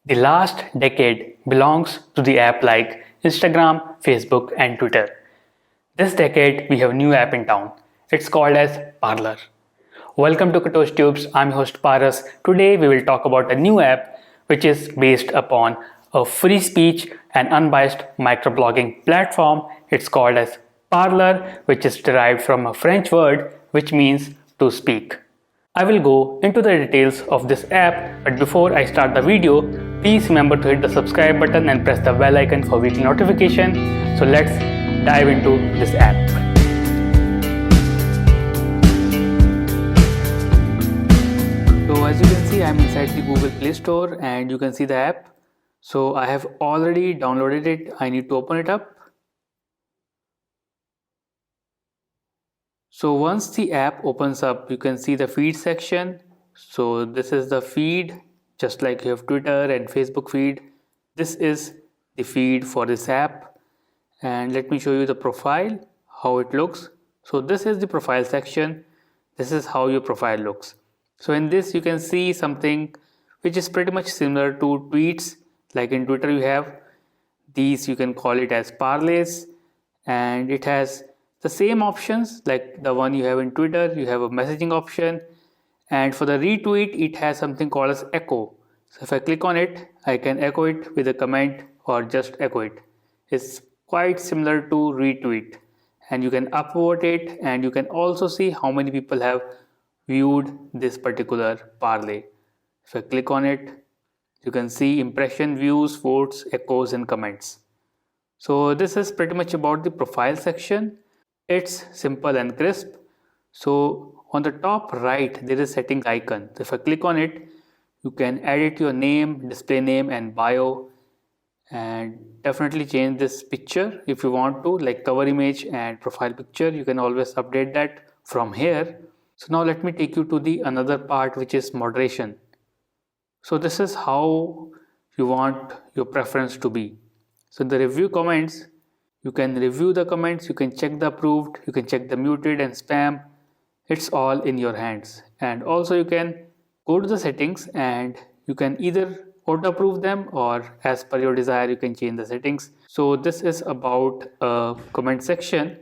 The last decade belongs to the app like Instagram, Facebook, and Twitter. This decade, we have a new app in town. It's called as Parler. Welcome to Katosh Tubes. I'm your host Paras. Today, we will talk about a new app which is based upon a free speech and unbiased microblogging platform. It's called as Parler, which is derived from a French word which means to speak. I will go into the details of this app, but before I start the video, please remember to hit the subscribe button and press the bell icon for weekly notification. So let's dive into this app. So as you can see, I'm inside the Google Play Store and you can see the app. So I have already downloaded it. I need to open it up. So once the app opens up, you can see the feed section. So this is the feed, just like you have Twitter and Facebook feed. This is the feed for this app. And let me show you the profile, how it looks. So this is the profile section. This is how your profile looks. So in this you can see something which is pretty much similar to tweets. Like in Twitter you have these, you can call it as parlays, and it has the same options like the one you have in Twitter. You have a messaging option, and for the retweet it has something called as echo. So if I click on it, I can echo it with a comment or just echo it. It's quite similar to retweet, and you can upvote it, and you can also see how many people have viewed this particular parlay. If I click on it, you can see impression, views, votes, echoes, and comments. So this is pretty much about the profile section. It's simple and crisp. So on the top right there is settings icon. So if I click on it, you can edit your name, display name, and bio, and definitely change this picture if you want to, like cover image and profile picture. You can always update that from here. So now let me take you to the another part, which is moderation. So this is how you want your preference to be. So in the review comments, you can review the comments, you can check the approved, you can check the muted and spam. It's all in your hands. And also you can go to the settings and you can either auto approve them, or as per your desire you can change the settings. So this is about a comment section.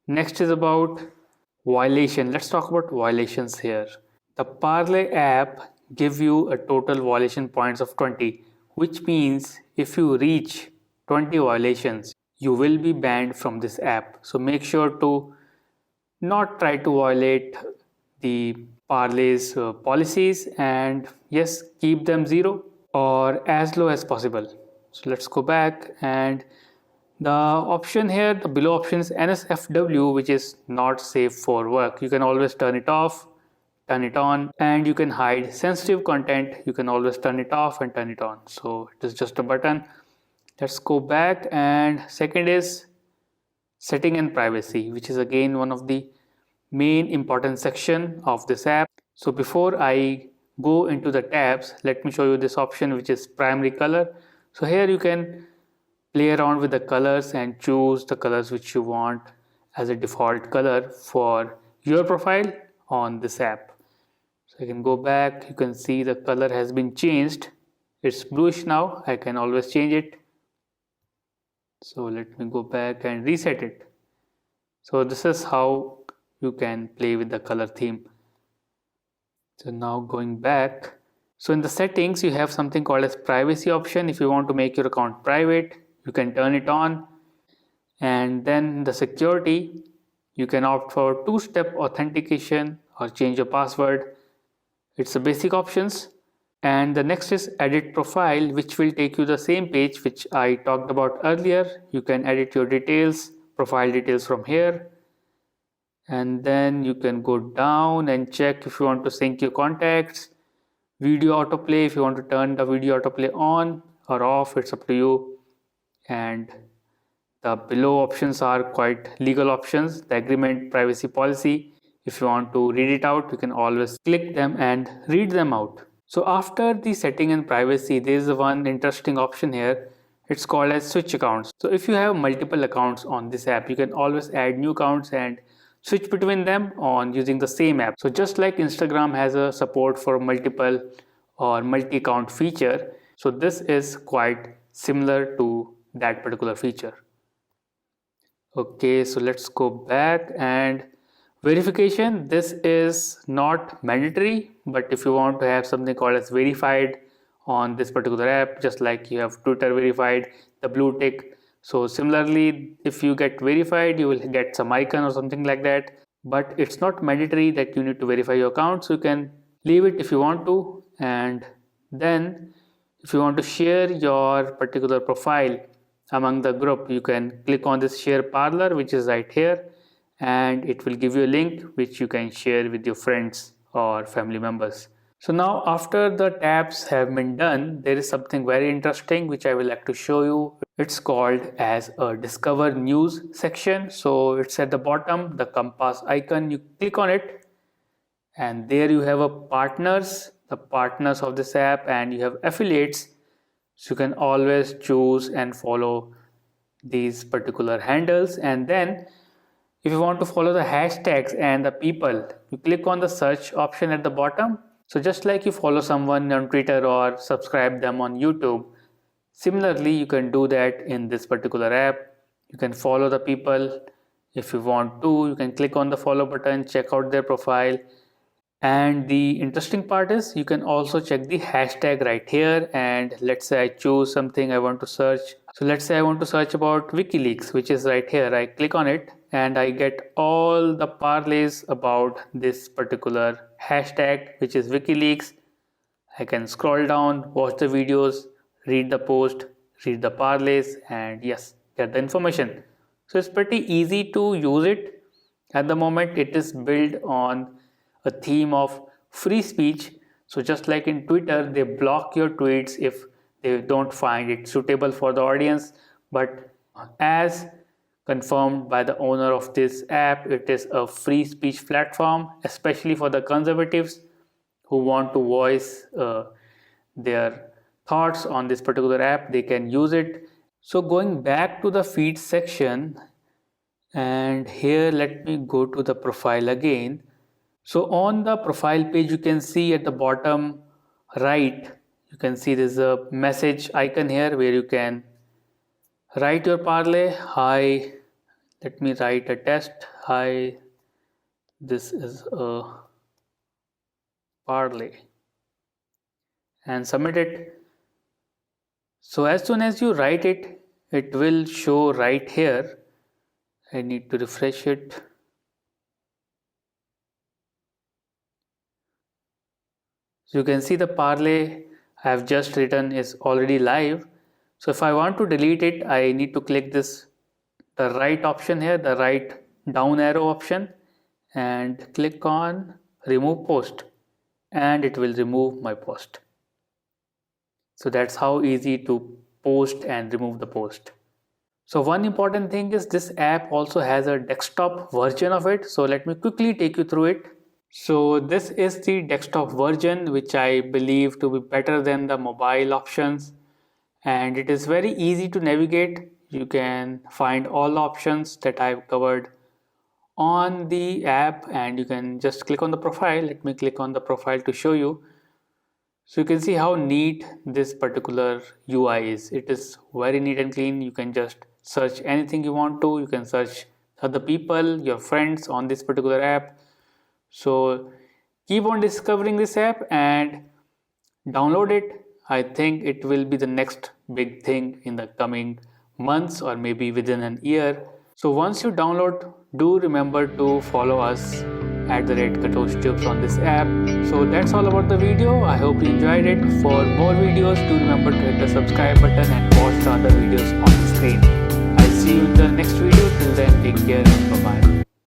Next is about violation. Let's talk about violations here. The Parlay app gives you a total violation points of 20, which means if you reach 20 violations, you will be banned from this app. So make sure to not try to violate the Parlay's policies, and yes, keep them 0 or as low as possible. So let's go back, and the option here, the below option is NSFW, which is not safe for work. You can always turn it off, turn it on, and you can hide sensitive content. You can always turn it off and turn it on. So it is just a button. Let's go back, and second is setting and privacy, which is again one of the main important section of this app. So before I go into the tabs, let me show you this option, which is primary color. So here you can play around with the colors and choose the colors which you want as a default color for your profile on this app. So I can go back, you can see the color has been changed. It's bluish now. I can always change it. So let me go back and reset it. So this is how you can play with the color theme. So now going back, so in the settings you have something called as privacy option. If you want to make your account private, you can turn it on. And then the security, you can opt for two-step authentication or change your password. It's the basic options. And the next is edit profile, which will take you the same page which I talked about earlier. You can edit your details, profile details from here. And then you can go down and check if you want to sync your contacts, video autoplay, if you want to turn the video autoplay on or off, it's up to you. And the below options are quite legal options. The agreement, privacy policy, if you want to read it out, you can always click them and read them out. So after the setting and privacy, there is one interesting option here. It's called as switch accounts. So if you have multiple accounts on this app, you can always add new accounts and switch between them on using the same app. So just like Instagram has a support for multiple or multi-account feature, So this is quite similar to that particular feature. Okay, so let's go back, and verification, this is not mandatory, but if you want to have something called as verified on this particular app, just like you have Twitter verified, the blue tick. So similarly, if you get verified, you will get some icon or something like that, but it's not mandatory that you need to verify your account, so you can leave it if you want to. And then if you want to share your particular profile among the group, you can click on this share Parler, which is right here, and it will give you a link which you can share with your friends or family members. So now after the tabs have been done, there is something very interesting which I will like to show you. It's called as a discover news section. So it's at the bottom, the compass icon, you click on it, and there you have the partners of this app, and you have affiliates. So you can always choose and follow these particular handles. And then if you want to follow the hashtags and the people, you click on the search option at the bottom. So just like you follow someone on Twitter or subscribe them on YouTube, similarly you can do that in this particular app. You can follow the people if you want to. You can click on the follow button, check out their profile. And the interesting part is you can also check the hashtag right here, and let's say I choose something I want to search. So let's say I want to search about WikiLeaks, which is right here. I click on it and I get all the parlays about this particular hashtag, which is WikiLeaks. I can scroll down, watch the videos, read the post, read the parlays, and yes, get the information. So it's pretty easy to use it. At the moment, it is built on a theme of free speech. So just like in Twitter, they block your tweets if they don't find it suitable for the audience, but as confirmed by the owner of this app, it is a free speech platform, especially for the conservatives who want to voice their thoughts on this particular app. They can use it. So going back to the feed section, and here let me go to the profile again. So on the profile page, you can see at the bottom right, you can see there's a message icon here where you can write your parlay. Hi, let me write a test. Hi, this is a parlay, and submit it. So as soon as you write it, it will show right here. I need to refresh it. So you can see the parlay I have just written is already live. So if I want to delete it, I need to click the right option here, the right down arrow option, and click on remove post, and it will remove my post. So that's how easy to post and remove the post. So one important thing is this app also has a desktop version of it. So let me quickly take you through it. So this is the desktop version, which I believe to be better than the mobile options, and it is very easy to navigate. You can find all the options that I've covered on the app, and you can just click on the profile. Let me click on the profile to show you. So you can see how neat this particular UI is. It is very neat and clean. You can just search anything you want to. You can search other people, your friends on this particular app. So keep on discovering this app and download it. I think it will be the next big thing in the coming months or maybe within an year. So once you download, do remember to follow us at @KatosTubes on this app. So that's all about the video. I hope you enjoyed it. For more videos, do remember to hit the subscribe button and watch the other videos on the screen. I'll see you in the next video. Till then, take care and bye-bye.